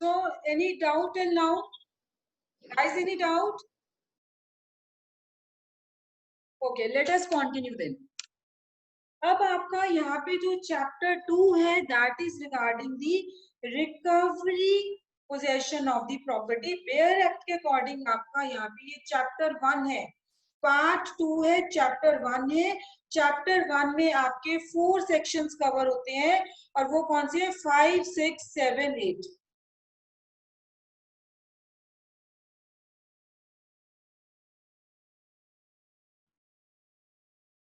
So any doubt till now? Guys, any doubt? Okay, let us continue then. अब आपका यहाँ पे जो चैप्टर 2 है that is regarding the recovery possession of the property bare act के according आपका यहाँ पे ये चैप्टर 1 है, पार्ट 2 है, चैप्टर 1 है। चैप्टर 1 में आपके 4 सेक्शंस कवर होते हैं और वो कौन से हैं? 5, 6, 7, 8।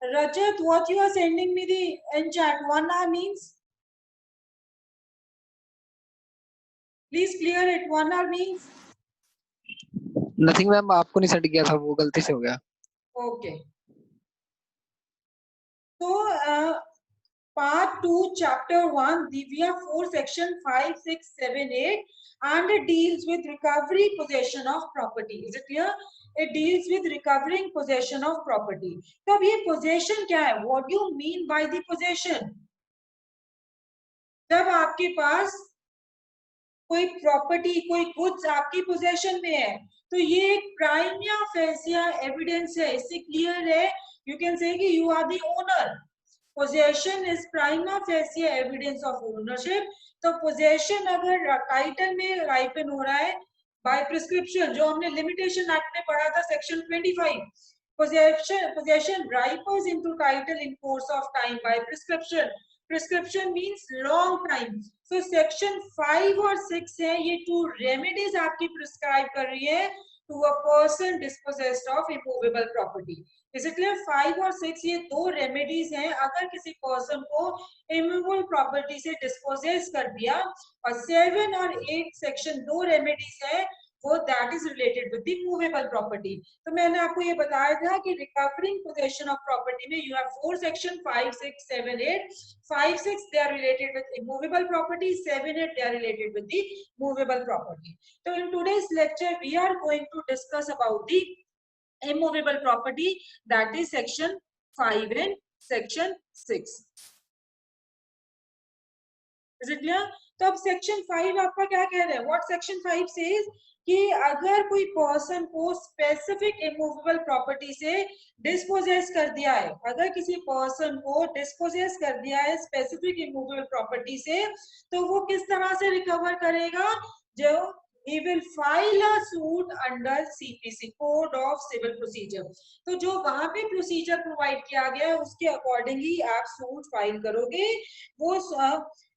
Rajat, what you are sending me the in chat 1 hour means? Please clear it. 1 hour means? Nothing ma'am, आपको नहीं सेंड किया था, वो गलती से हो गया। Okay. So part 2 chapter 1 we have 4 section 5, 6, 7, 8 and it deals with recovery possession of property. Is it clear? It deals with recovering possession of property. तो अब ये possession क्या है? What do you mean by the possession? जब आपके पास कोई property, कोई goods आपकी पोजेशन में है तो ये एक प्राइमिया फेसिया एविडेंस है, इससे क्लियर है। यू कैन से कि you are the owner. Possession is prima facie evidence of ownership. तो पोजेशन अगर टाइटल में राइपन हो रहा है बाय प्रिस्क्रिप्शन, जो हमने लिमिटेशन एक्ट में पढ़ा था section 25, possession ripens into title in course of time by prescription. Prescription means long time. So section 5 और 6 है, ये 2 रेमेडीज आपकी प्रिस्क्राइब कर रही है to a person dispossessed of immovable property. Is it clear? 5 और 6 ये 2 रेमेडीज हैं अगर किसी पर्सन को इमूवेबल प्रॉपर्टी से डिस्पोजेस कर दिया। और 7 और 8 सेक्शन 2 रेमेडीज है वो that is related with the movable property. तो मैंने आपको ये बताया था कि रिकवरिंग पोजेशन ऑफ प्रॉपर्टी में you have 4 section 5, 6, 7, 8। 5, 6 they are related with immovable property, 7, 8 they are related with the movable property. So in today's lecture we are going to discuss about the immovable property, that is section 5 and section 6. Is it clear? तो अब section 5 आपका क्या कह रहा है? What section 5 says कि अगर कोई पर्सन को स्पेसिफिक इमूवेबल प्रॉपर्टी से डिस्पोजेस कर दिया है, अगर किसी पर्सन को डिस्पोजेस कर दिया है स्पेसिफिक इमूवेबल प्रॉपर्टी से, तो वो किस तरह से रिकवर करेगा? जो he will file a suit under CPC, Code of Civil Procedure. तो जो वहां पे प्रोसीजर प्रोवाइड किया गया है उसके अकॉर्डिंगली आप सूट फाइल करोगे। वो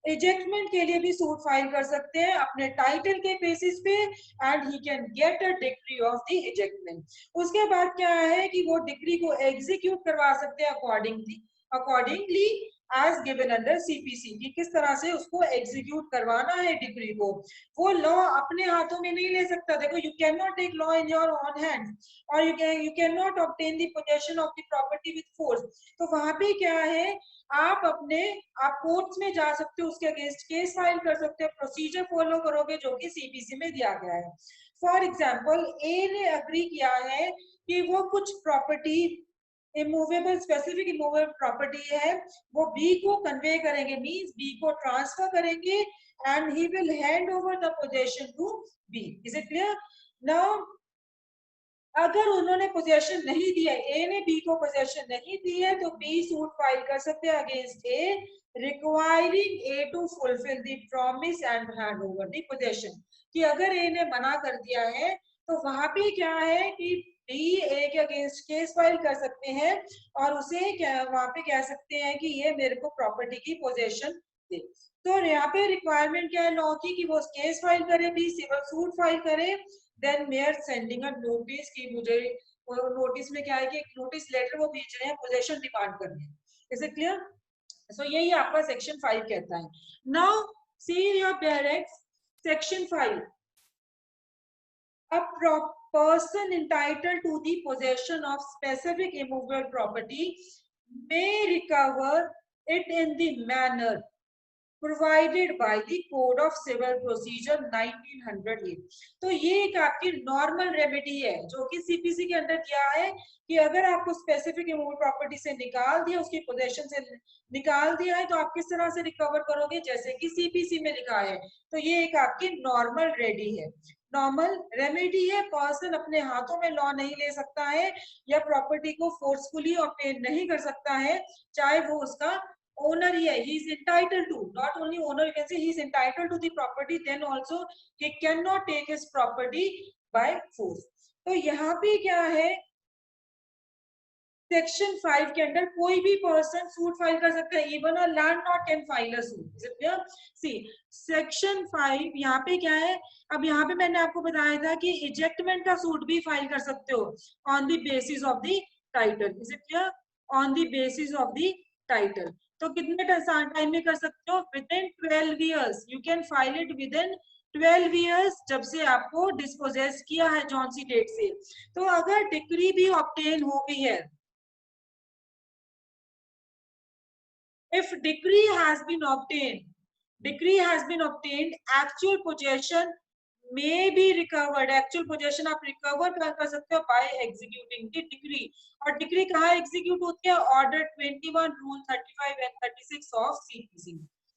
इजेक्टमेंट के लिए भी सूट फाइल कर सकते हैं अपने टाइटल के बेसिस पे and he can get a decree of the ejectment. उसके बाद क्या है कि वो डिक्री को एग्जीक्यूट करवा सकते हैं accordingly as given under CPC, कि किस तरह से उसको एग्जीक्यूट करवाना है डिक्री को। वो लॉ अपने हाथों में नहीं ले सकता। देखो, you can not take law in your own hand और you can not obtain the possession of the property with force. तो वहां पे क्या है, आप कोर्ट्स में जा सकते हो, उसके अगेंस्ट केस फाइल कर सकते हो, प्रोसीजर फॉलो करोगे जो कि सीपीसी में दिया गया है। फॉर एग्जांपल, ए ने अग्री किया है कि वो कुछ property immovable specific immovable property है वो बी को कन्वे करेंगे, मींस बी को ट्रांसफर करेंगे and he will hand over the possession to B. Is it clear? Now अगर उन्होंने पोजेशन नहीं दिया, ए ने बी को पोजेशन नहीं दी है, तो बी सूट फाइल कर सकते हैं against A requiring A to fulfil the promise and hand over the possession. कि अगर ए ने मना कर दिया है तो वहां पे क्या है कि बी ए के अगेंस्ट केस फाइल कर सकते हैं और उसे वहां पे कह सकते हैं कि ये मेरे को प्रॉपर्टी की पोजेशन दे। तो यहाँ पे रिक्वायरमेंट क्या है लॉ की कि वो केस फाइल करे, बी सिविल सूट फाइल करे, then mayor sending a notice कि मुझे नोटिस में क्या है कि एक नोटिस लेटर वो भेज रहे हैं पोजेशन डिमांड करने। Is it clear? सो यही आपका सेक्शन 5 कहता है। Now see your direct section 5, a person entitled to the possession of specific immovable property may recover it in the manner provided by the code of civil procedure 1908। तो ये एक आपकी normal remedy है जो कि CPC के अंदर क्या है कि अगर आपको स्पेसिफिक इमूवेबल प्रॉपर्टी से निकाल दिया, उसकी पोजेशन से निकाल दिया है, तो आप किस तरह से रिकवर करोगे, जैसे कि सीपीसी में लिखा है। तो ये एक आपकी नॉर्मल रेडी है, नॉर्मल रेमेडी है। पर्सन अपने हाथों में लॉ नहीं ले सकता है या प्रॉपर्टी को फोर्सफुली ऑब्टेन नहीं कर सकता है, चाहे वो उसका owner ही है। He is entitled to, not only owner, you can say he is entitled to the property, then also he cannot take his property by force। तो यहाँ पे क्या है, सेक्शन 5 के अंदर कोई भी पर्सन सूट फाइल कर सकता है, even a landlord can file a suit. See section 5 यहाँ पे क्या है, अब यहाँ पे मैंने आपको बताया था कि इजेक्टमेंट का सूट भी फाइल कर सकते हो on the basis of the title. Is it clear? On the basis of the title. तो कितने टाइम में कर सकते हो? With in 12 years you can file it, with in 12 years जब से आपको डिस्पोजेस किया है जौन सी डेट से। तो अगर डिक्री भी ऑब्टेन हो गई है, if decree has been obtained, actual possession may be recovered। actual possession आप recover कर सकते हो by executing the decree। और decree कहाँ execute होती है? order 21, rule 35 and 36 of CPC।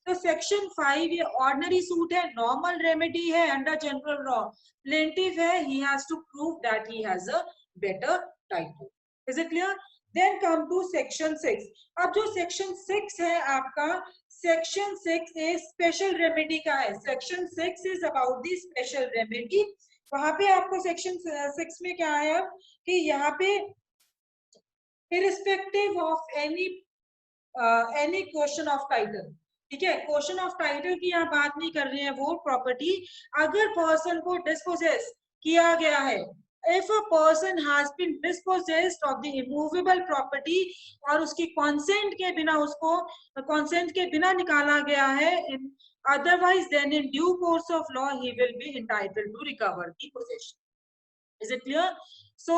तो सेक्शन 5 ये ऑर्डिनरी सूट है, नॉर्मल रेमेडी है अंडर जनरल लॉ। प्लेंटिफ है, he has to prove that he has a better title। is it clear? Then come to section 6। अब जो section 6 है आपका, section 6 ए special remedy का है। Section 6 is about the special remedy. वहां पे आपको सेक्शन 6 में क्या है अब कि यहाँ पे irrespective of any question of title, ठीक है, क्वेश्चन ऑफ टाइटल की यहाँ बात नहीं कर रहे हैं, वो प्रॉपर्टी अगर पर्सन को डिस्पोजेस किया गया है, if a person has been dispossessed of the immovable property और उसकी consent के बिना, उसको consent के बिना निकाला गया है, otherwise then in due course of law he will be entitled to recover the possession। is it clear? so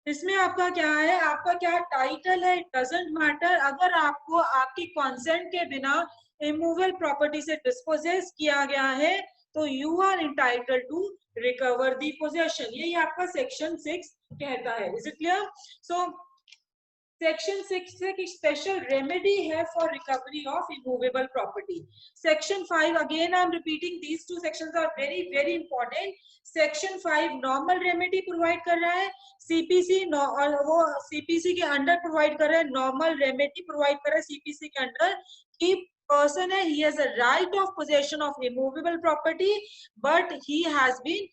इसमें आपका क्या है, आपका क्या टाइटल है, इट डजंट मैटर। अगर आपको आपकी कंसेंट के बिना इमूवेबल प्रॉपर्टी से डिस्पोजेस किया गया है तो you are entitled to recover the possession. यही आपका सेक्शन 6 कहता है। Is it clear? So section 6 एक स्पेशल रेमेडी है for recovery of immovable property. Section 5 again I am repeating, these two sections are very very important. Section 5 normal remedy provide कर रहा है, CPC और वो सीपीसी के अंडर प्रोवाइड कर रहा है, नॉर्मल रेमेडी प्रोवाइड कर रहा है सीपीसी के अंडर कि person है, he has a right of possession of immovable property but he has been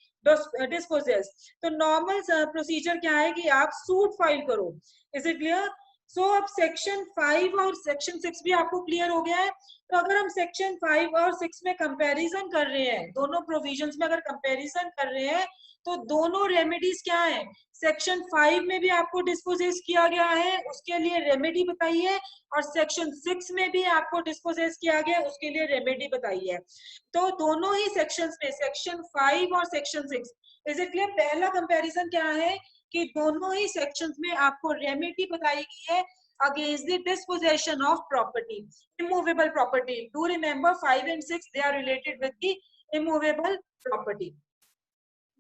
dispossessed। तो नॉर्मल प्रोसीजर क्या है कि आप सूट फाइल करो। Is it clear? सो अब सेक्शन 5 और सेक्शन 6 भी आपको क्लियर हो गया है। तो अगर हम सेक्शन 5 और 6 में कंपैरिजन कर रहे हैं, दोनों प्रोविजंस में अगर कंपैरिजन कर रहे हैं तो दोनों रेमेडीज क्या है, सेक्शन 5 में भी आपको डिस्पोजेस किया गया है, उसके लिए रेमेडी बताई है, और सेक्शन 6 में भी आपको डिस्पोजेस किया गया है, उसके लिए रेमेडी बताई है। तो दोनों ही सेक्शंस में, सेक्शन 5 और सेक्शन 6, इज इट क्लियर? पहला कंपैरिजन क्या है कि दोनों ही सेक्शंस में आपको रेमेडी बताई गई है against the dispossession of property, immovable property. Do remember 5 and 6 they are related with the immovable property.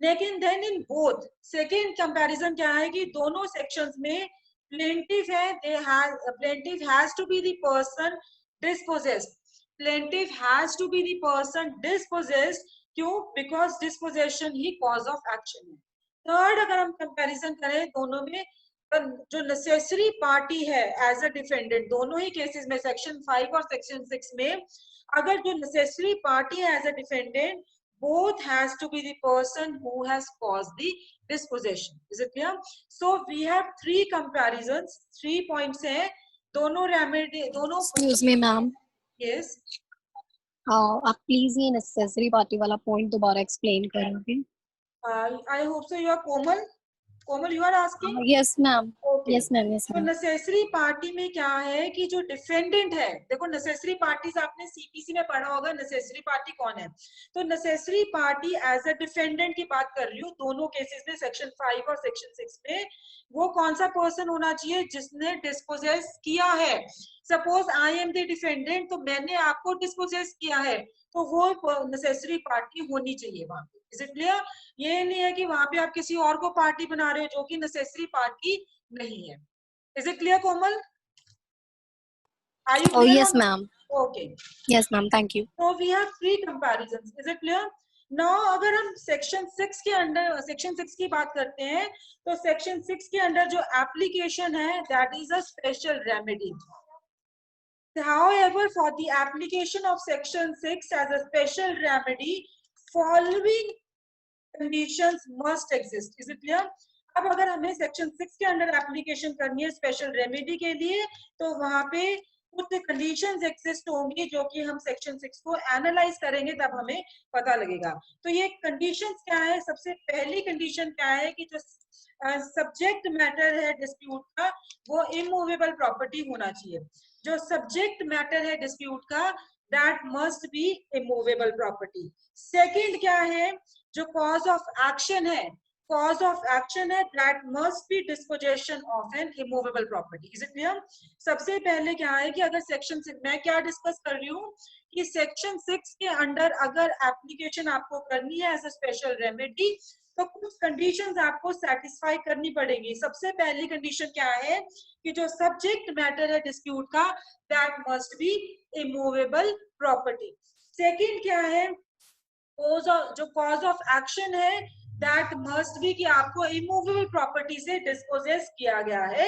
लेकिन then in both second comparison क्या है कि दोनों सेक्शंस में प्लेंटिफ है, plaintiff has to be the person dispossessed. Plaintiff has to be the person dispossessed. क्यों? Because dispossession ही cause of action है। थर्ड अगर हम कंपैरिजन करें दोनों में, जो नेसेसरी पार्टी है एज अ डिफेंडेंट, दोनों ही केसेस में सेक्शन 5 और सेक्शन 6 में, अगर जो नेसेसरी पार्टी है as a defendant, both has to be the person who has caused the dispossession। is it clear? so we have 3 comparisons, 3 points है, दोनों रेमेडी, दोनों। एक्सक्यूज मी मैम, yes आप please ये necessary party वाला point दोबारा explain करोगे? I hope so। you are Komal you are asking? Yes ma'am, Okay। Yes ma'am, yes तो ma'am. Necessary party में क्या है कि जो डिफेंडेंट है, देखो नेसेसरी पार्टीज आपने सीपीसी में पढ़ा होगा, नेसेसरी पार्टी कौन है। तो necessary party as a defendant की बात कर रही हूँ दोनों केसेस में, सेक्शन 5 और सेक्शन 6 में। वो कौन सा पर्सन होना चाहिए? जिसने डिस्पोजेस किया है। Suppose I am the defendant, तो मैंने आपको डिस्पोजेस किया है, तो वो नेसेसरी पार्टी होनी चाहिए वहां पे। Is it clear? ये नहीं है कि वहां पे आप किसी और को पार्टी बना रहे हो जो कि नेसेसरी पार्टी नहीं है। Is it clear Komal? Are you Oh, clear yes, on? ma'am. Okay, Yes, ma'am. Thank you. so we have three comparisons. Is it clear? Now अगर हम सेक्शन 6 के अंडर सेक्शन 6 की बात करते हैं, तो सेक्शन 6 के अंडर जो एप्लीकेशन है that is a special remedy. However, for the application of section 6 as a special remedy, following conditions must exist. Is it clear? अब अगर हमें सेक्शन 6 के अंडर एप्लीकेशन करनी है स्पेशल रेमेडी के लिए, तो वहां पे कुछ कंडीशंस एग्जिस्ट होंगी जो कि हम सेक्शन 6 को एनालाइज करेंगे तब हमें पता लगेगा. तो ये कंडीशंस क्या है? सबसे पहली कंडीशन क्या है कि जो सब्जेक्ट मैटर है डिस्प्यूट का वो इमूवेबल प्रॉपर्टी होना चाहिए. जो सब्जेक्ट मैटर है डिस्प्यूट का that must be immovable property. Second क्या है? जो कॉज ऑफ एक्शन है, cause of action है that must be dispossession of an immovable property. Is it clear? सबसे पहले क्या है कि अगर सेक्शन 6 मैं क्या डिस्कस कर रही हूँ कि सेक्शन 6 के अंडर अगर एप्लीकेशन आपको करनी है एज अ स्पेशल रेमेडी, तो कुछ कंडीशंस आपको सेटिस्फाई करनी पड़ेगी. सबसे पहली कंडीशन क्या है कि जो सब्जेक्ट मैटर है डिस्प्यूट का that must be immovable property. Second क्या है? जो कॉज ऑफ एक्शन है दैट मस्ट बी कि आपको इमूवेबल प्रॉपर्टी से डिस्पोजेस किया गया है.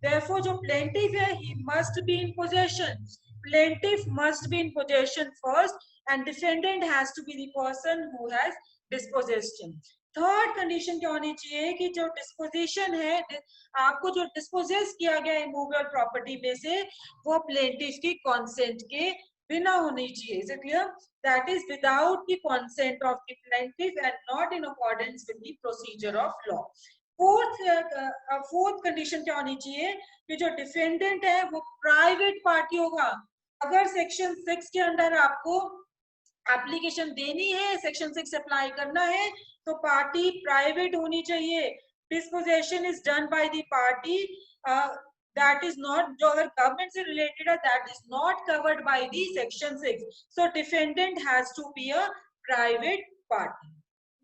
देयरफॉर जो प्लेंटिफ है he must be in possession. Plaintiff must be in possession first and defendant has to be the person who has dispossessed him. Third condition क्या होनी चाहिए कि जो डिस्पोजिशन है, आपको जो डिस्पोजेस किया गया इमूवेबल प्रॉपर्टी में से वो प्लेंटिफ की कॉन्सेंट के बिना होनी चाहिए. Is it clear? That is without the consent of the plaintiff and not in accordance with the procedure of law. Fourth condition क्या होनी चाहिए कि जो डिफेंडेंट है वो प्राइवेट पार्टी होगा. अगर सेक्शन 6 के अंडर आपको एप्लीकेशन देनी है, सेक्शन 6 अप्लाई करना है, तो पार्टी प्राइवेट होनी चाहिए. Disposition is done by the party that is not, जो अगर गवर्नमेंट से रिलेटेड है that is not covered by the section 6. So defendant has to be a private party.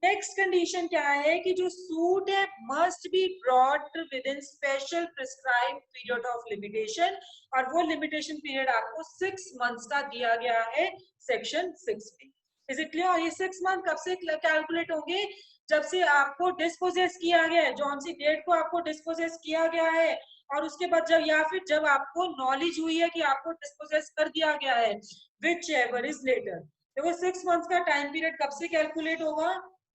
Next condition क्या है कि जो सूट है must be brought with in special prescribed period of limitation, और वो लिमिटेशन पीरियड आपको 6 months का दिया गया है सेक्शन 6 में. Is it clear? ये 6 मंथ कब से कैलकुलेट होंगे? जब से आपको डिस्पोजेस किया गया है, जौन सी डेट को आपको डिस्पोजेस किया गया है, और उसके बाद जब या फिर जब आपको नॉलेज हुई है कि आपको डिस्पोजेस कर दिया गया है, विच एवर इज लेटर. देखो 6 मंथ्स का टाइम पीरियड कब से कैलकुलेट होगा?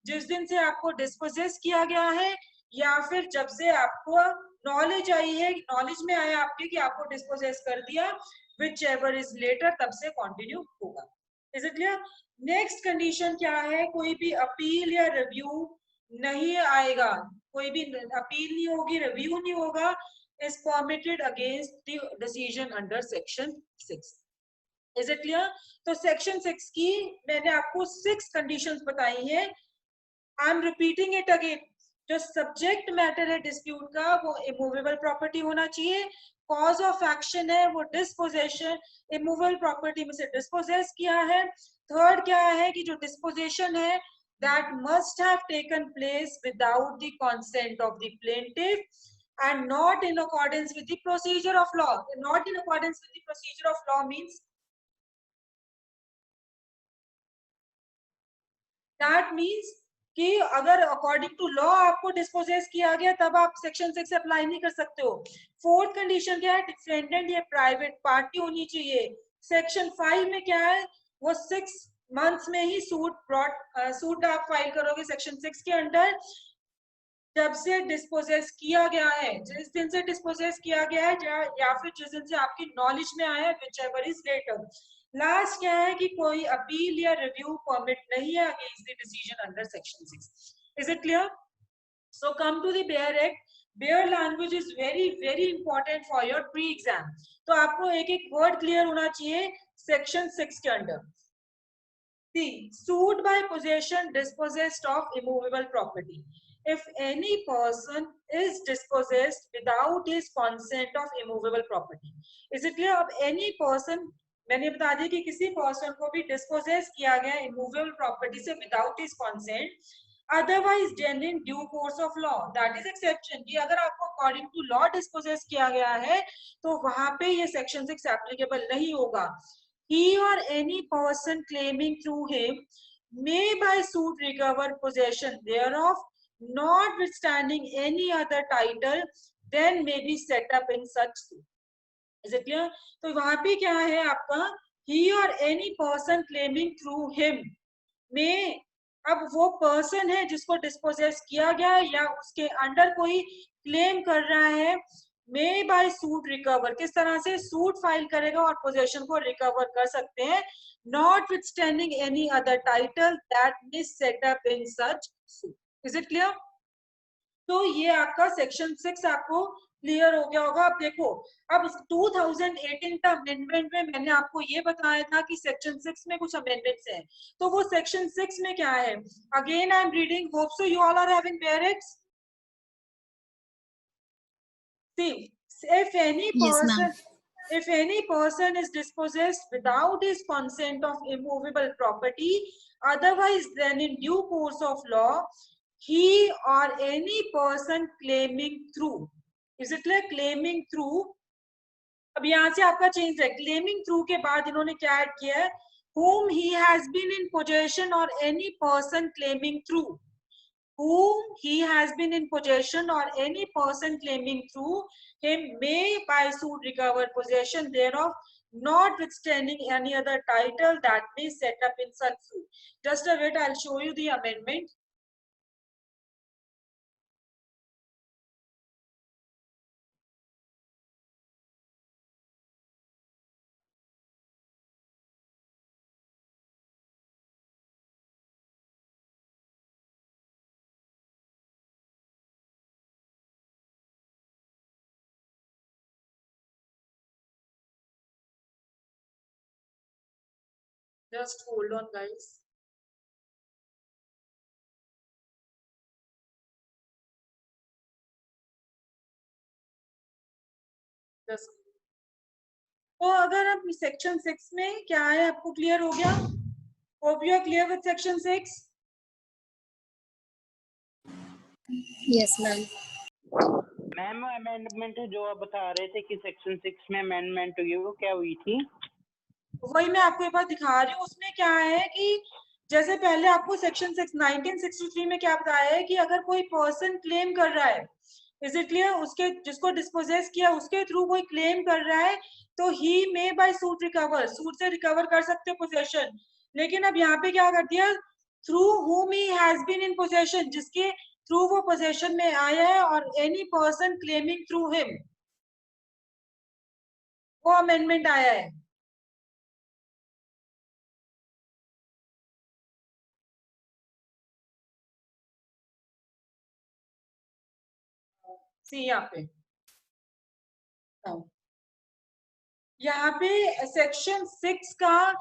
जिस दिन से आपको डिस्पोजेस किया गया है या फिर जब से आपको नॉलेज आई है, नॉलेज में आया आपके कि आपको डिस्पोजेस कर दिया, विच एवर इज लेटर तब से कंटिन्यू होगा. Is it clear? Next condition क्या है? कोई भी अपील या रिव्यू नहीं आएगा, कोई भी अपील नहीं होगी, रिव्यू नहीं होगा, is permitted against the decision under section 6. Is it clear? तो section 6 की मैंने आपको 6 conditions बताई हैं. I am repeating it again. जो subject matter है dispute का वो immovable property होना चाहिए. Cause of action है वो dispossession, immovable property में से dispossess किया है. Third क्या है कि जो dispossession है that must have taken place without the consent of the plaintiff and not in accordance with the procedure of law. Not in accordance with the procedure of law means that means कि अगर according to law आपको dispossess किया गया तब आप section 6 से apply नहीं कर सकते हो. फोर्थ कंडीशन क्या है? डिफेंडेंट ये प्राइवेट पार्टी होनी चाहिए. सेक्शन 5 में क्या है? वो 6 मंथ्स में ही सूट आप फाइल करोगे सेक्शन 6 के अंडर जब से डिस्पोजेस किया गया है, जिस दिन से डिस्पोजेस किया गया है या फिर जिस दिन से आपकी नॉलेज में आया है, whichever is later. लास्ट क्या है कि कोई अपील या रिव्यू परमिट नहीं है against the decision under section 6. Is it clear? So come to the bare act. Bare language is very very important for your pre exam. तो आपको एक एक वर्ड क्लियर होना चाहिए सेक्शन 6 के under. See, sued by possession dispossessed of immovable property. if any person is dispossessed without his consent of immovable property. Is it clear? अब any person, मैंने बता दिया कि किसी पर्सन को भी डिस्पोजेस किया गया इमूवेबल प्रॉपर्टी से without his consent, otherwise done in due course of law, that is exception, कि अगर आपको अकॉर्डिंग टू लॉ डिस्पोजेस किया गया है तो वहां पे ये सेक्शन 6 एप्लीकेबल नहीं होगा. He or any person claiming through him may by suit recover possession thereof, notwithstanding any other title then may be set up in such suit. Is it clear? तो वहां पे क्या है आपका, he or any person claiming through him में, अब वो person है जिसको डिस्पोजेस किया गया है या उसके अंडर कोई क्लेम कर रहा है, मे बाय सूट रिकवर, किस तरह से सूट फाइल करेगा और पोजेशन को रिकवर कर सकते हैं, not with standing any other title that is set up in such suit. Is it clear? तो ये आपका सेक्शन 6 आपको क्लियर हो गया होगा. अब देखो, अब 2018 का अमेंडमेंट में मैंने आपको ये बताया था कि सेक्शन 6 में कुछ अमेंडमेंट्स हैं. तो वो सेक्शन 6 में क्या है, again I am reading, hope so you all are having bearings. See, if any Yes, person, ma'am. if any person is dispossessed without his consent of immovable property, otherwise than in due course of law, he or any person claiming through. Is it like claiming through? अब यहाँ से आपका change है, claiming through के बाद इन्होंने क्या add किया है, whom he has been in possession or any person claiming through. Whom he has been in possession or any person claiming through him may by suit recover possession thereof, notwithstanding any other title that may set up in such suit. Just a bit, I'll show you the amendment. Just hold on, guys. Just. तो अगर आप section 6 में क्या है आपको clear हो गया? Hope you are clear with section 6. Yes, ma'am. Ma'am amendment जो आप बता रहे थे कि सेक्शन 6 में अमेंडमेंट हुई, वो क्या हुई थी? वही मैं आपको एक बार दिखा रही हूँ. उसमें क्या है कि जैसे पहले आपको सेक्शन 6 1963 में क्या बताया है कि अगर कोई पर्सन क्लेम कर रहा है, इज इट क्लियर, उसके जिसको डिस्पोजेस किया उसके थ्रू कोई क्लेम कर रहा है, तो ही मे बाय सूट रिकवर, सूट से रिकवर कर सकते पोजेशन. लेकिन अब यहाँ पे क्या कर दिया, through whom he has been in possession, जिसके थ्रू वो पोजेशन में आया है, और any person claiming through him, वो अमेंडमेंट आया है. सी यहाँ पे, यहाँ पे सेक्शन 6 का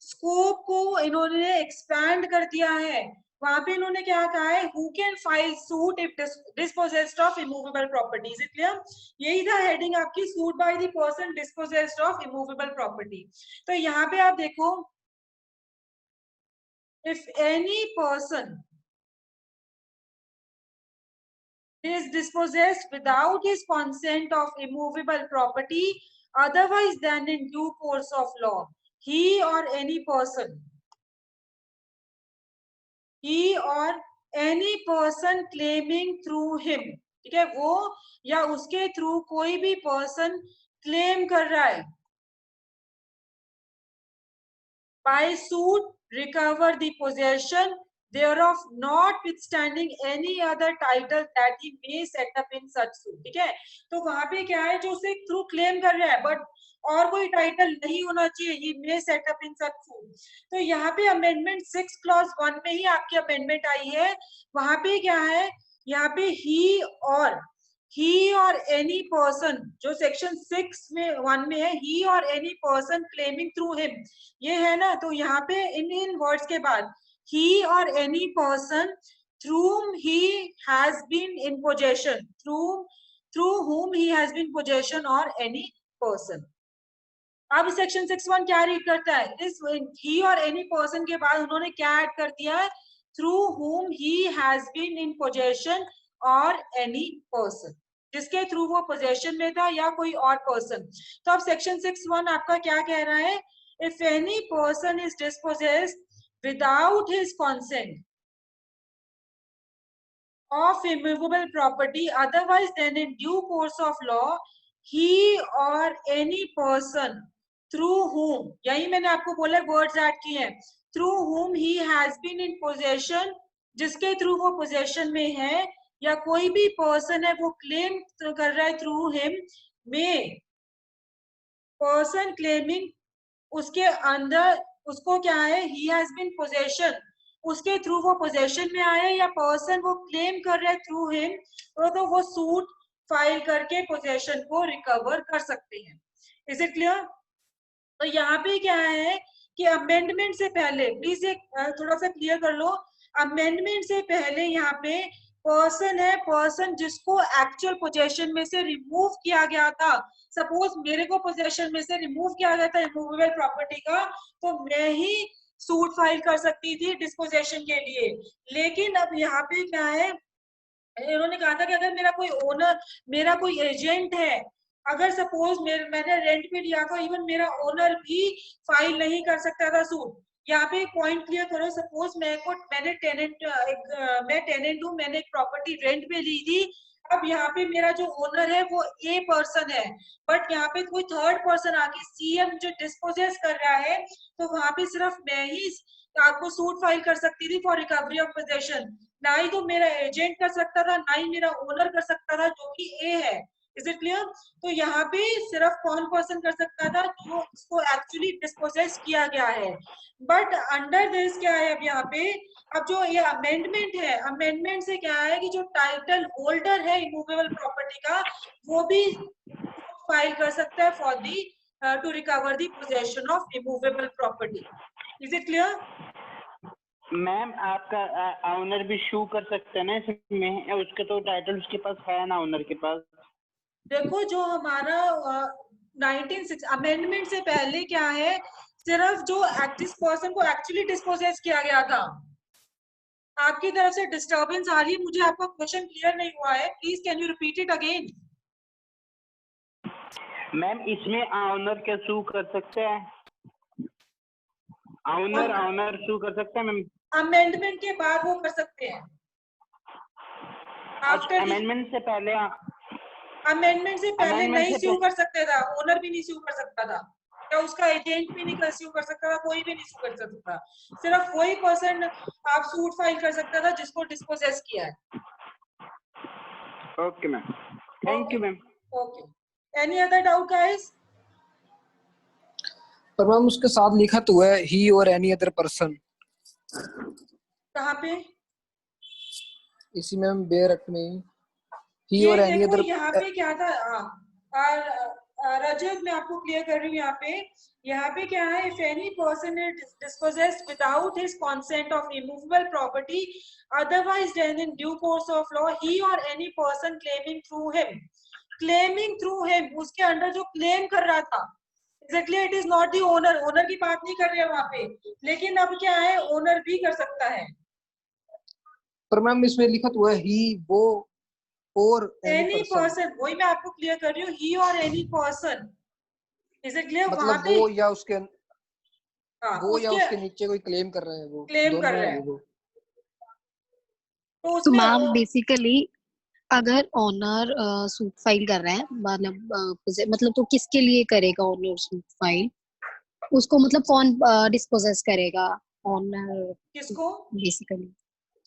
स्कोप को इन्होंने एक्सपैंड कर दिया है. वहां पे इन्होंने क्या कहा है, who can file suit if dispossessed of immovable properties. It clear? यही था हेडिंग आपकी, suit by the person dispossessed of immovable property. तो यहाँ पे आप देखो, if any person is dispossessed without his consent of immovable property otherwise than in due course of law, he or any person claiming through him, ठीक है, वो या उसके थ्रू कोई भी पर्सन क्लेम कर रहा है, by suit recover the possession thereof, notwithstanding any other title that he may set up in such suit. ठीक है, तो वहां पे क्या है, जो उसे थ्रू क्लेम कर रहा है बट और कोई टाइटल नहीं होना चाहिए, ये may set up in such suit. तो यहाँ पे अमेंडमेंट 6 क्लॉज 1 में ही आपकी अमेंडमेंट आई है. वहां पे क्या है, यहाँ पे he or any person, जो सेक्शन 6 में 1 में है, he or any person claiming through him, ये है ना. तो यहाँ पे इन वर्ड्स के बाद he or any person through he has been in possession, through whom he has been possession or any person. अब सेक्शन 6(1) क्या रीड करता है? इस ही और एनी पर्सन के बाद उन्होंने क्या ऐड कर दिया है? Through whom he has been in possession और any person, जिसके थ्रू वो पोजेशन में था या कोई और पर्सन. तो अब सेक्शन 6(1) आपका क्या कह रहा है? If any person is dispossessed without his consent of immovable property otherwise than in due course of law, he or any person through whom, यही मैंने आपको बोला वर्ड्स ऐड किए हैं, through whom he has been in possession, जिसके through वो possession में है, या कोई भी पर्सन है वो क्लेम कर रहा है थ्रू हिम, में पर्सन क्लेमिंग, उसके अंदर उसको क्या है? ही हैज बीन पोजेशन, उसके थ्रू वो पोजेशन में आया, या पर्सन वो क्लेम कर रहा है थ्रू हिम, तो वो सूट फाइल करके पोजेशन को रिकवर कर सकते हैं. Is it clear? तो यहाँ पे क्या है कि अमेंडमेंट से पहले प्लीज एक थोड़ा सा क्लियर कर लो. अमेंडमेंट से पहले यहाँ पे पर्सन है, पर्सन जिसको एक्चुअल पोजेशन में से रिमूव किया गया था. सपोज मेरे को पोजेशन में से रिमूव किया गया था इमूवेबल प्रॉपर्टी का, तो मैं ही सूट फाइल कर सकती थी डिस्पोजेशन के लिए. लेकिन अब यहाँ पे क्या है, इन्होंने कहा था कि अगर मेरा कोई ओनर, मेरा कोई एजेंट है, अगर सपोज मैंने रेंट पे लिया था, इवन मेरा ओनर भी फाइल नहीं कर सकता था सूट. यहाँ पे एक पॉइंट क्लियर करो. सपोज मैंने टेनेंट मैं टेनेंट हूँ, मैंने एक प्रॉपर्टी रेंट पे ली थी. अब यहाँ पे मेरा जो ओनर है वो ए पर्सन है, बट यहाँ पे कोई थर्ड पर्सन आके सीएम जो डिस्पोजेस कर रहा है, तो वहां पे सिर्फ मैं ही आपको सूट फाइल कर सकती थी फॉर रिकवरी ऑफ पोजेशन. ना ही तो मेरा एजेंट कर सकता था, ना ही मेरा ओनर कर सकता था जो कि ए है. Is it clear? तो यहाँ पे सिर्फ कौन पर्सन कर सकता था? जो इसको एक्चुअली डिस्पोजेस किया गया है. बट अंडर दिस क्या है अब यहाँ पे, अब जो ये अमेंडमेंट है, अमेंडमेंट से क्या है कि जो टाइटल होल्डर है इमूवेबल प्रॉपर्टी का, वो भी फाइल कर सकता है for the to recover the possession of immovable property. Is it clear? Ma'am आपका ऑनर भी शू कर सकते हैं ना इसमें, उसके तो टाइटल उसके पास है ना ऑनर के पास. देखो जो हमारा 1906 अमेंडमेंट से पहले क्या है, सिर्फ जो जिस पर्सन को एक्चुअली डिस्पोजेस किया गया था. आपकी तरफ से डिस्टरबेंस आ रही है, मुझे आपका क्वेश्चन क्लियर नहीं हुआ है. Please can you repeat it again? Ma'am इसमें ऑनर क्या शू कर सकते हैं? ऑनर शू कर सकते हैं मैम? अमेंडमेंट के बाद वो कर सकते हैं. आफ्टर अमेंडमेंट से पहले? अमेंडमेंट से पहले Amendment नहीं से स्यू कर सकते था, ओनर भी नहीं स्यू कर सकता था, या उसका एजेंट भी नहीं स्यू कर सकता था, कोई भी नहीं स्यू कर सकता था. सिर्फ वही पर्सन आप सूट फाइल कर सकता था जिसको डिस्पोजेस किया है. Okay ma'am, thank you ma'am. Okay, any other doubt guys? पर मैम उसके साथ लिखा तो है ही और एनी अदर पर्सन. कहाँ पे? इसी में बेयर एक्ट में ही ये और एनी देखो अदर. यहाँ पे क्या था, रजत मैं आपको क्लियर कर रही हूँ. यहाँ पे क्या है, if any person is dispossessed without his consent of immovable property otherwise than in due course of law, he or any person claiming through him, उसके अंडर जो क्लेम कर रहा था, exactly it is not the owner. Owner की बात नहीं कर रहे हैं वहां पे, लेकिन अब क्या है, ओनर भी कर सकता है. पर मैम इसमें लिखा तो है ही, वो और एनी पर्सन, वही मैं आपको क्लियर कर रही हूँ, ही or any person. Is it clear? वहां मतलब पे वो या उसके वो या उसके उसके नीचे कोई क्लेम कर रहे हैं, वो क्लेम कर दोनों रहे है हैं, वो. तो तो उसमें मैम बेसिकली अगर ओनर सूट फाइल कर रहा है, मतलब तो किसके लिए करेगा ओनर सूट फाइल? उसको मतलब कौन डिस्पोजेस करेगा? ओनर किसको? बेसिकली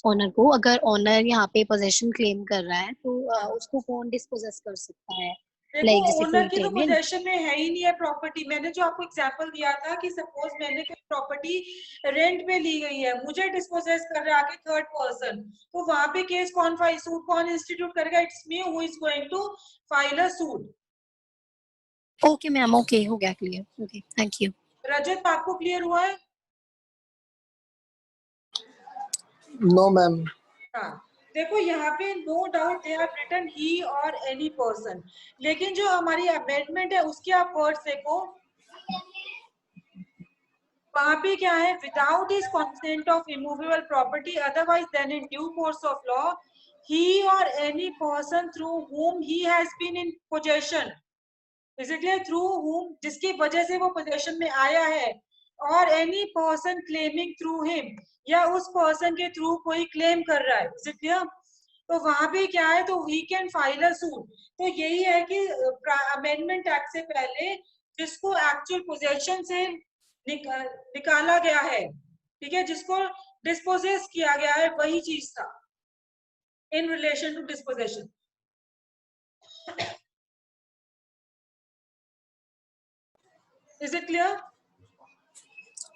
ओनर को. अगर ओनर यहाँ पे पोजेशन क्लेम कर रहा है तो उसको कौन डिस्पोजेस कर सकता है? देखो लाइक जैसे ओनर कोई की तो टेनेंट. पोजेशन में है ही नहीं है प्रॉपर्टी. मैंने जो आपको एग्जांपल दिया था कि सपोज मैंने कोई प्रॉपर्टी रेंट पे ली गई है, मुझे डिस्पोजेस कर रहा है आगे थर्ड पर्सन, तो वहां पे केस कौन फाइल, सूट कौन इंस्टीट्यूट करेगा? It's me who is going to file a suit. Okay ma'am, okay हो गया clear. Okay thank you. Rajat आपको क्लियर हुआ है? No ma'am. हाँ देखो यहाँ पे no doubt they have written he or any person, लेकिन जो हमारी अमेंडमेंट है उसके आप वर्ड्स देखो, वहां पे क्या है, without his consent of immovable property otherwise than in due course of law he or any person through whom he has been in possession, basically through whom जिसकी वजह से वो पोजेशन में आया है, और any person claiming through him, या उस पर्सन के थ्रू कोई क्लेम कर रहा है, बेसिकली तो वहां पे क्या है, तो we can file a suit. तो यही है कि अमेंडमेंट एक्ट से पहले जिसको एक्चुअल पोजेशन से निकाला गया है, ठीक है, जिसको डिस्पोजेस किया गया है, वही चीज था in relation to dispossession. Is it clear?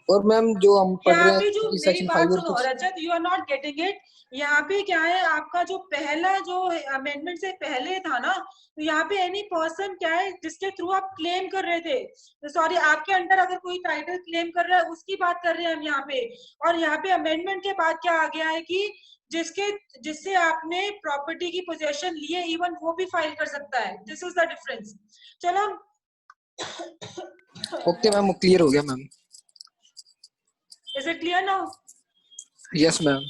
और मैम जो हम पढ़ रहे यहाँ हैं पे जो कि मेरी सेक्शन बात 5 और सुनो 6, Rajat, you are not getting it. यहाँ पे क्या है, आपका जो पहला जो अमेंडमेंट से पहले था ना, तो यहाँ पे एनी पर्सन क्या है जिसके थ्रू आप क्लेम कर रहे थे, तो सॉरी आपके अंडर अगर कोई टाइटल क्लेम कर रहा है उसकी बात कर रहे हैं हम यहाँ पे। और यहाँ पे अमेंडमेंट के बाद क्या आ गया है कि जिससे आपने प्रॉपर्टी की पोजेशन ली है, इवन वो भी फाइल कर सकता है। This is the difference. चलो ओके मैम, क्लियर हो गया ma'am. Is it clear now? Yes ma'am.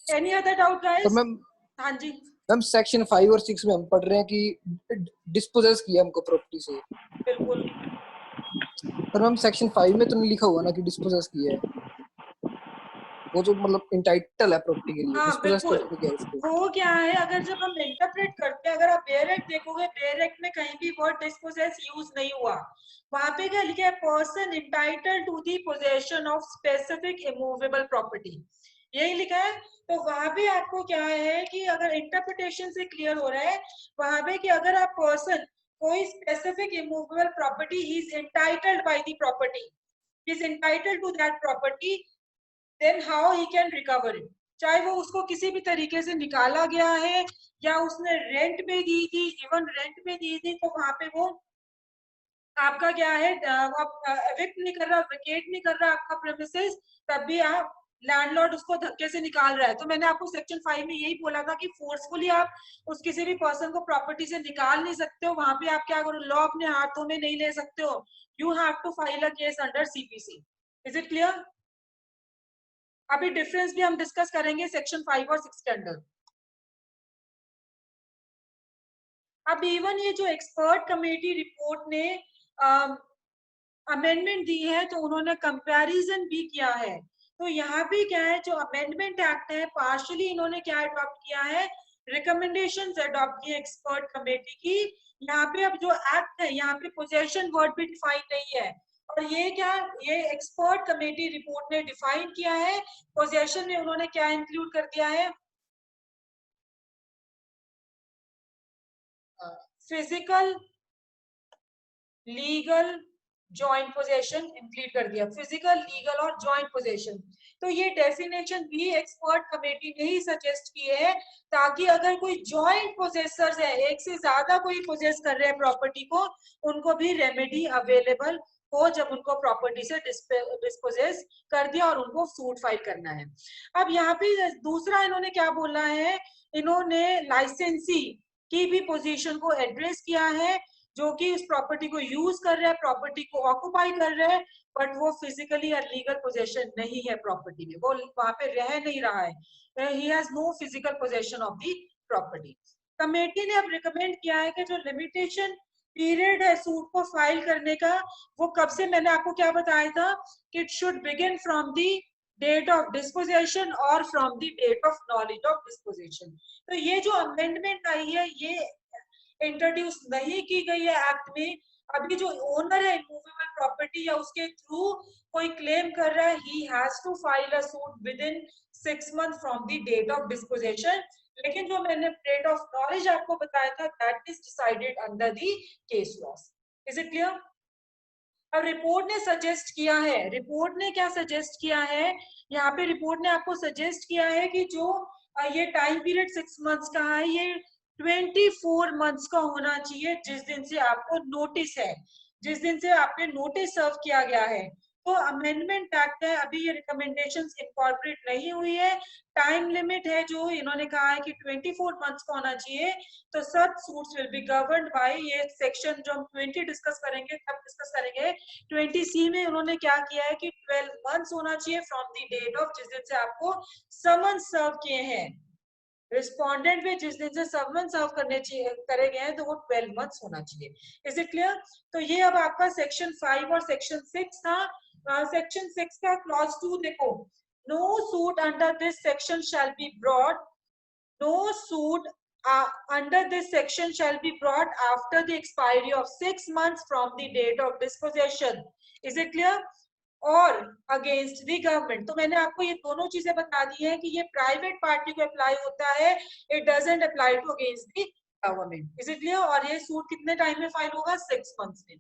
Any other doubt तो गाइस? मैम हाँ जी, मैम सेक्शन 5 और 6 में हम पढ़ रहे हैं कि डिस्पोजेस किया हमको प्रॉपर्टी से, बिल्कुल। पर मैम सेक्शन 5 में तो नहीं लिखा हुआ ना कि डिस्पोजेस किया है। वो जो मतलब इंटाइटल है प्रॉपर्टी के लिए, हाँ डिस्पोजेस बिल्कुल। तो क्या है उसको। वो क्या है, अगर जब हम इंटरप्रेट करते हैं, अगर आप बेयर एक्ट देखोगे, बेयर एक्ट में कहीं भी वर्ड डिस्पोजेस यूज नहीं हुआ। वहां पे क्या लिखा है, person entitled to the possession of specific immovable property, यही लिखा है। तो वहां पे आपको क्या है कि अगर इंटरप्रिटेशन से क्लियर हो रहा है वहां पे कि अगर आप पर्सन कोई specific immovable property, he is entitled by the property, he is entitled to that property, then how he can recover it. चाहे वो उसको किसी भी तरीके से निकाला गया है या उसने रेंट पे दी थी, इवन रेंट पे दी थी, तो वहां पे वो आपका क्या है, एविक्ट नहीं कर रहा, वेकेट नहीं कर रहा आपका प्रेमिसेस, तब भी आप लैंडलॉर्ड उसको धक्के से निकाल रहा है। तो मैंने आपको सेक्शन 5 में यही बोला था कि फोर्सफुली आप उस किसी भी पर्सन को प्रॉपर्टी से निकाल नहीं सकते हो। वहां पे आप क्या करो, लॉ अपने हाथों में नहीं ले सकते हो, you have to file a case under CPC. Is it clear? अभी डिफरेंस भी हम डिस्कस करेंगे सेक्शन 5 और 6 के अंदर। अब इवन ये जो एक्सपर्ट कमेटी रिपोर्ट ने अमेंडमेंट दी है, तो उन्होंने कंपैरिजन भी किया है। तो यहाँ पे क्या है, जो अमेंडमेंट एक्ट है, पार्शियली इन्होंने क्या अडॉप्ट किया है, रिकमेंडेशंस अडॉप्ट की एक्सपर्ट कमेटी की। यहाँ पे अब जो एक्ट है, यहाँ पे पोजेशन वर्ड भी डिफाइन नहीं है, और ये क्या, ये एक्सपर्ट कमेटी रिपोर्ट ने डिफाइन किया है। पोजेशन में उन्होंने क्या इंक्लूड कर दिया है, physical, legal, joint possession include कर दिया, फिजिकल, लीगल और जॉइंट पोजेशन। तो ये डेफिनेशन भी एक्सपर्ट कमेटी ने ही सजेस्ट की है, ताकि अगर कोई जॉइंट पोजेसर्स है, एक से ज्यादा कोई पोजेस कर रहे हैं प्रॉपर्टी को, उनको भी रेमेडी अवेलेबल हो जब उनको प्रॉपर्टी से डिस्पोजेस कर दिया और उनको सूट फाइल करना है। अब यहाँ पे दूसरा इन्होंने क्या बोला है, इन्होंने लाइसेंसी की भी पोजीशन को एड्रेस किया है, जो कि उस प्रॉपर्टी को यूज कर रहा है, प्रॉपर्टी को ऑक्युपाई कर रहा है, बट वो फिजिकली और लीगल पोजेशन नहीं है प्रॉपर्टी में, वो वहां पे रह नहीं रहा है, he has no physical possession of the property. Committee ने अब रिकमेंड किया है कि जो लिमिटेशन पीरियड है सूट को फाइल करने का, वो कब से, मैंने आपको क्या बताया था कि it should begin from the date of dispossession और from the date of knowledge of dispossession. तो ये जो अमेंडमेंट आई है, ये इंट्रोड्यूस नहीं की गई है एक्ट में। अभी जो ओनर है इमूवेबल प्रॉपर्टी या उसके थ्रू कोई क्लेम कर रहा है, he has to file a suit within 6 months from the date of dispossession. लेकिन जो मैंने डेट ऑफ नॉलेज आपको बताया था, that is decided under the case laws. Is it clear? अब रिपोर्ट ने सजेस्ट किया है, रिपोर्ट ने क्या सजेस्ट किया है, यहाँ पे रिपोर्ट ने आपको सजेस्ट किया है कि जो ये टाइम पीरियड 6 months का है, ये 24 months का होना चाहिए जिस दिन से आपको नोटिस है, जिस दिन से आपने नोटिस सर्व किया गया है। तो अमेंडमेंट एक्ट है, अभी ये रिकमेंडेशंस इनकॉर्पोरेट नहीं हुई है। टाइम लिमिट है जो इन्होंने कहा है कि 24 मंथ्स का होना चाहिए। तो such suits will be governed by, ये सेक्शन जो हम 20 डिस्कस करेंगे कब डिस्कस करेंगे, 20C में उन्होंने क्या किया है कि 12 मंथ्स होना चाहिए फ्रॉम द डेट ऑफ जिस दिन से आपको समन सर्व किए हैं। रिस्पोंडेंट में जिस दिन से समन सर्व करने चाहिए करे गए हैं तो वो 12 मंथ्स होना चाहिए। Is it clear? तो ये अब आपका सेक्शन 5 और सेक्शन 6 था। सेक्शन 6 का क्लॉज 2 देखो, no suit under this section shall be brought, no suit under this section shall be brought after the expiry of 6 months from the date of dispossession. Is it clear? और against the government. तो मैंने आपको ये दोनों चीजें बता दी है कि ये प्राइवेट पार्टी को अप्लाई होता है, it doesn't apply to against the government. Is it clear? और ये सूट कितने टाइम में फाइल होगा? 6 मंथ्स में।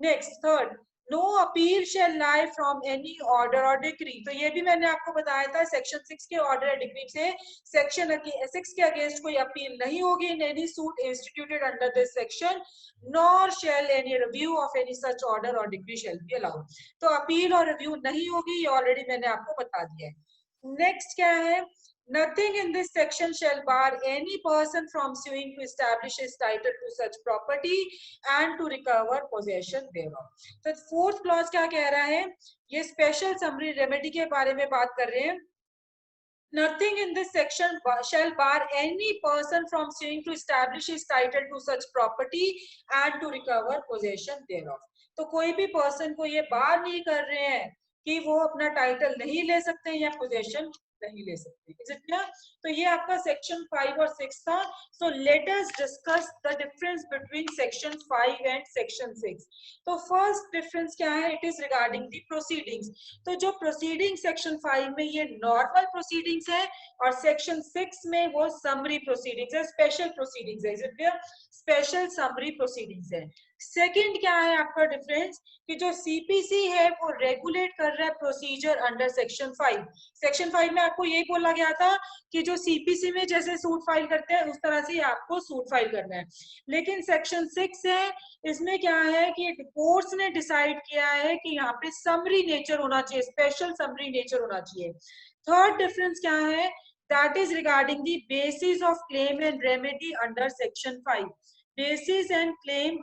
Next third, no appeal shall lie from any order or decree. तो ये भी मैंने आपको बताया था, सेक्शन 6 के ऑर्डर या डिक्री से सेक्शन 6 के अगेंस्ट कोई अपील नहीं होगी in any suit instituted under this section, nor shall any review of any such order or decree shall be allowed. तो अपील और रिव्यू नहीं होगी, ये ऑलरेडी मैंने आपको बता दिया है। नेक्स्ट क्या है, nothing in this section shall bar any person from suing to establish his title to such property and to recover possession thereof। तो फोर्थ क्लॉज क्या कह रहा है, ये स्पेशल समरी रेमेडी के बारे में बात कर रहे हैं। Nothing in this section shall bar any person from suing to establish his title to such property and to recover possession thereof। तो कोई भी पर्सन को ये बार नहीं कर रहे हैं कि वो अपना टाइटल नहीं ले सकते या पोजेशन नहीं ले सकते। Is it clear? तो ये आपका सेक्शन 5 और 6 था। So let us discuss the difference between section 5 and section 6। तो फर्स्ट डिफरेंस क्या है, it is regarding the proceedings. तो जो प्रोसीडिंग सेक्शन 5 में ये नॉर्मल प्रोसीडिंग्स है और सेक्शन 6 में वो समरी प्रोसीडिंग्स है, स्पेशल प्रोसीडिंग्स है। Is it clear? Special summary proceedings है। सेकंड क्या है आपका डिफरेंस, कि जो सीपीसी है वो रेगुलेट कर रहा है प्रोसीजर अंडर सेक्शन 5। सेक्शन 5 में आपको यही बोला गया था कि जो सीपीसी में जैसे सूट फाइल करते हैं उस तरह से आपको सूट फाइल करना है। लेकिन सेक्शन 6 है, इसमें क्या है कि कोर्ट्स ने डिसाइड किया है कि यहाँ पे समरी नेचर होना चाहिए, स्पेशल समरी नेचर होना चाहिए। थर्ड डिफरेंस क्या है, that is regarding the basis of claim and remedy under section 5। Basis and claim,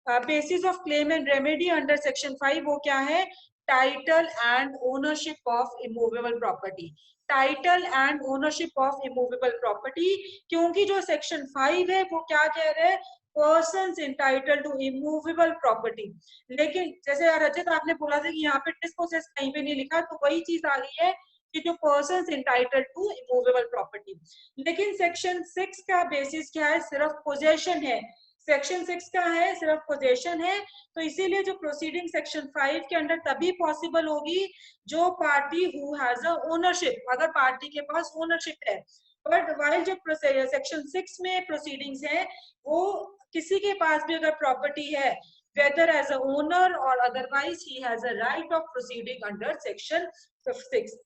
basis of claim and remedy under section 5 वो क्या है, title and ownership of immovable property. Title and ownership of immovable property, क्योंकि जो section 5 है वो क्या कह रहे हैं, persons entitled to immovable property. लेकिन जैसे रजत आपने बोला था कि यहाँ पे डिस्पोसेस कहीं पे नहीं लिखा, तो वही चीज आ गई है कि जो persons entitled to immovable property. लेकिन सेक्शन 6 का बेसिस क्या है, सिर्फ पोजेशन है। सेक्शन 6 का है सिर्फ पोजेशन है। तो इसीलिए जो प्रोसीडिंग सेक्शन 5 के अंडर तभी पॉसिबल होगी जो party who has a ownership, अगर पार्टी के पास ओनरशिप है। बट वाइल जो सेक्शन 6 में प्रोसीडिंग्स है वो किसी के पास भी अगर प्रॉपर्टी है, whether as a owner or otherwise, he has a right of proceeding under section 6।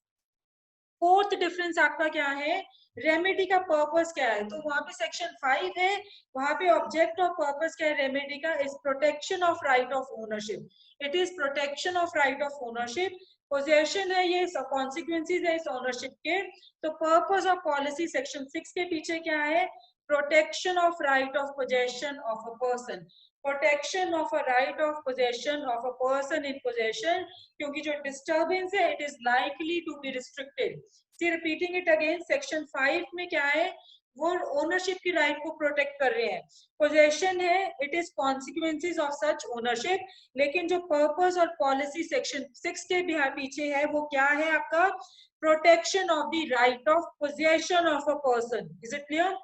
Fourth difference आपका क्या है, रेमेडी का पर्पस क्या है। तो वहां पे सेक्शन 5 है, वहां पे ऑब्जेक्ट और पर्पस क्या है रेमेडी का, is protection of right of ownership. It is protection of right of ownership. Possession है, ये कॉन्सिक्वेंसेज है इस ओनरशिप के। तो पर्पस ऑफ पॉलिसी सेक्शन 6 के पीछे क्या है, protection of right of possession of a person. Protection of a right of possession of a person in possession, क्योंकि जो डिस्टर्बेंस है it is likely to be restricted. See repeating it again, section 5 में क्या है, वो ownership की right को protect कर रहे हैं। पोजेशन है, it is consequences of such ownership. लेकिन जो पर्पस और पॉलिसी सेक्शन 6 के पीछे है वो क्या है आपका, protection of the right of possession of a person. Is it clear?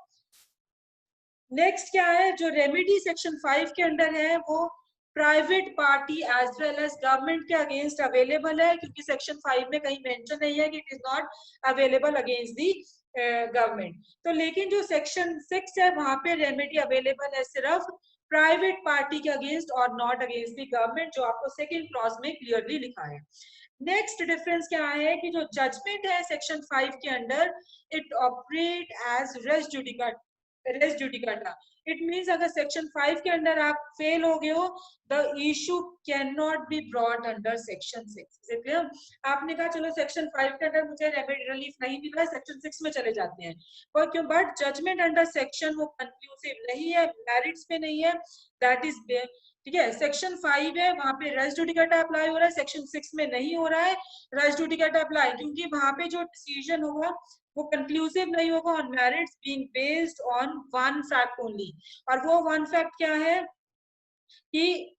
Next क्या है, जो रेमेडी सेक्शन 5 के अंडर है वो private party as well as government के अगेंस्ट अवेलेबल है, क्योंकि सेक्शन 5 में कहीं मेंशन नहीं है कि it is not available against the government. तो लेकिन जो सेक्शन 6 है वहां पे रेमेडी अवेलेबल है सिर्फ प्राइवेट पार्टी के अगेंस्ट और नॉट अगेंस्ट दी गवर्नमेंट, जो आपको सेकेंड क्लॉज में क्लियरली लिखा है। नेक्स्ट डिफरेंस क्या है कि जो जजमेंट है सेक्शन 5 के under, it operate as res judicata. It means अगर सेक्शन 5 के अंडर आप फेल हो गए हो, the issue cannot be brought under section 6। आपने कहा चलो सेक्शन 5 के अंडर मुझे रेमेडी रिलीफ नहीं मिला है, सेक्शन 6 में चले जाते हैं, पर क्यों, बट जजमेंट अंडर सेक्शन वो कंक्लूसिव नहीं है, मेरिट्स पे नहीं है, दैट इज, ठीक है। सेक्शन 5 है, वहां पे रेस जुडिकेटा अप्लाई हो रहा है, सेक्शन 6 में नहीं हो रहा है रेस जुडिकेटा अप्लाई, क्योंकि वहां पे जो डिसीजन होगा वो कंक्लूसिव नहीं होगा on merits being based on one fact only. और वो वन फैक्ट क्या है कि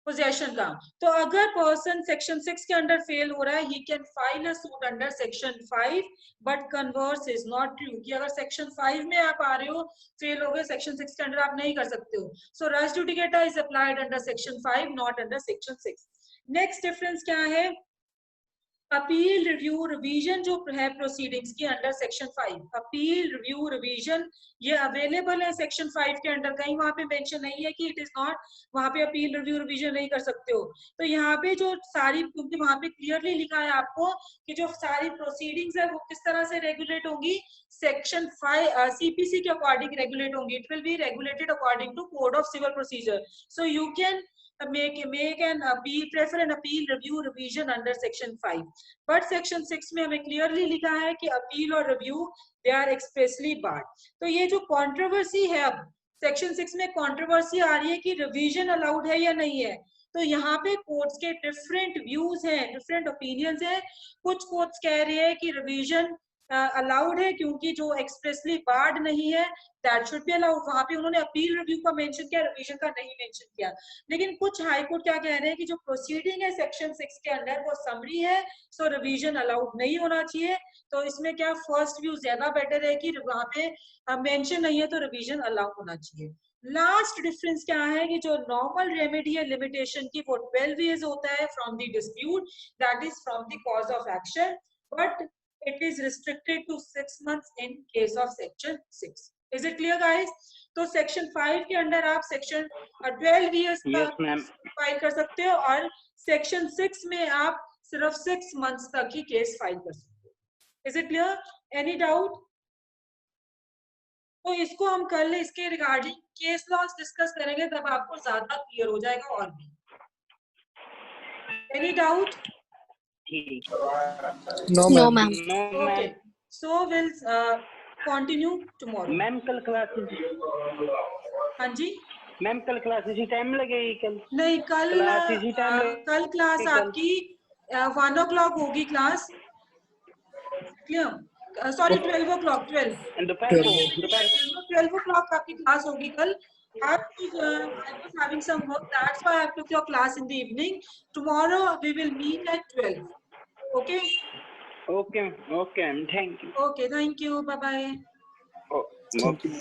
पोजेशन का। तो अगर पर्सन सेक्शन 6 के अंडर फेल हो रहा है, he can file a suit under section 5, but converse is not true कि अगर सेक्शन 5 में आप आ रहे हो, फेल हो गए, सेक्शन 6 के अंडर आप नहीं कर सकते हो। So res judicata is applied under section 5, not under section 6। Next difference क्या है, अपील रिव्यू रिवीजन जो है प्रोसीडिंग्स की under section 5, appeal review revision ये अवेलेबल है सेक्शन 5 के अंडर, कहीं वहां पे मेंशन नहीं है कि इट इज नॉट, वहां पे अपील रिव्यू रिवीजन नहीं कर सकते हो। तो यहाँ पे जो सारी, क्योंकि वहां पे क्लियरली लिखा है आपको कि जो सारी प्रोसीडिंग्स है वो किस तरह से रेगुलेट होंगी, सेक्शन 5 सीपीसी के अकॉर्डिंग रेगुलेट होंगी, it will be regulated according to code of civil procedure. So you can make an appeal, prefer an appeal review revision under section 5, but section 6 में हमें clearly लिखा है कि appeal और review they are expressly barred। तो ये जो controversy है, अब section 6 में controversy आ रही है कि revision allowed है या नहीं है, तो यहाँ पे कोर्ट्स के डिफरेंट व्यूज हैं, डिफरेंट ओपिनियंस हैं। कुछ कोर्ट्स कह रहे हैं कि रिवीजन अलाउड है क्योंकि जो एक्सप्रेसली बार्ड नहीं है, दैट शुड बी अलाउड। वहां पे उन्होंने अपील रिव्यू का मेंशन किया, रिवीजन का नहीं मेंशन किया। लेकिन कुछ हाई कोर्ट क्या कह रहे हैं कि जो प्रोसीडिंग है सेक्शन 6 के अंदर वो समरी है, सो रिवीजन अलाउड नहीं होना चाहिए। तो इसमें क्या फर्स्ट व्यू ज्यादा बेटर है कि वहां पे मेंशन नहीं है तो रिवीजन अलाउ होना चाहिए। लास्ट डिफरेंस क्या है कि जो नॉर्मल रेमेडी है लिमिटेशन की वो 12 years होता है from the dispute, that is from the cause of action, but it is restricted to 6 months in case of section 6. Is it clear guys? तो section 5 के अंदर आप section 12 years तक फाइल कर सकते हो और section 6 में आप सिर्फ 6 months तक ही केस फाइल कर सकते हो। Is it clear? Any doubt? तो इसको हम कल इसके रिगार्डिंग केस लॉस डिस्कस करेंगे, तब आपको ज्यादा क्लियर हो जाएगा। और भी any doubt? No ma'am. Okay, so we'll continue tomorrow. Ma'am कल क्लासेस, हाँ जी मैम कल क्लास इसी टाइम लगेगी? कल नहीं, कल क्लास इसी टाइम कल क्लास आपकी 1 o'clock होगी क्लास, क्लियर? सॉरी 12 o'clock, 12 दोपहर को 12 o'clock आपकी क्लास होगी कल। I was having some work, that's why I took your class in the evening. Tomorrow we will meet at 12. Okay? Okay, okay, thank you. Okay, thank you. Bye bye. Oh, okay.